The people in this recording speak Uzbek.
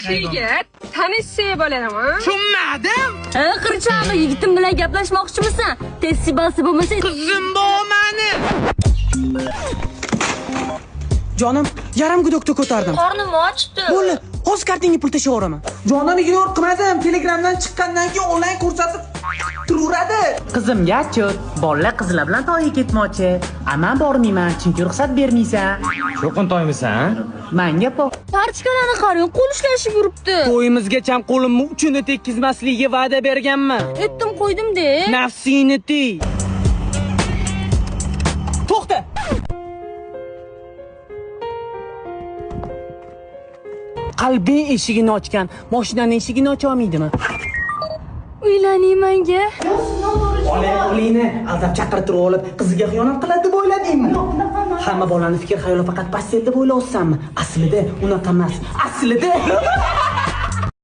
Yosh yigit, tanishsak bo'ladimi? Tushunmadim. Qirchog'i yigitim bilan gaplashmoqchimisan? Tez sibasi bo'lmasa, Qizim bu meni. Jonim, yarim gudokda ko'tardim. qornim ochdi. Bo'ldi, hozir kartingga pul tashlayveraman. Jonim ignor qilmadim. Telegramdan chiqqandan keyin onlayn ko'rsatib turaveradi. Qizimga chut, bolalar qizlar bilan to'yga ketmoqchi. Men bormayman, chunki ruxsat bermaysan. Cho'qin to'ymisan? Menga Parchkalarni qarang, qo'l ishlashib yuribdi. To'yimizgacha qo'limni uchini tekkizmasligiga va'da berganman. Etdim qo'ydim-de. Nafsingni tiy. To'xta. Qalbing eshigini ochgan, mashinaning eshigini ocha olmaydimi? Uylaning menga. Olingni aldab chaqirtirib olib, qiziga xiyonat qiladi deb o'yladingmi? Hamma bolaning fikr xayoli faqat pastel deb o'ylayapsanmi? Aslida unaqa emas. Aslida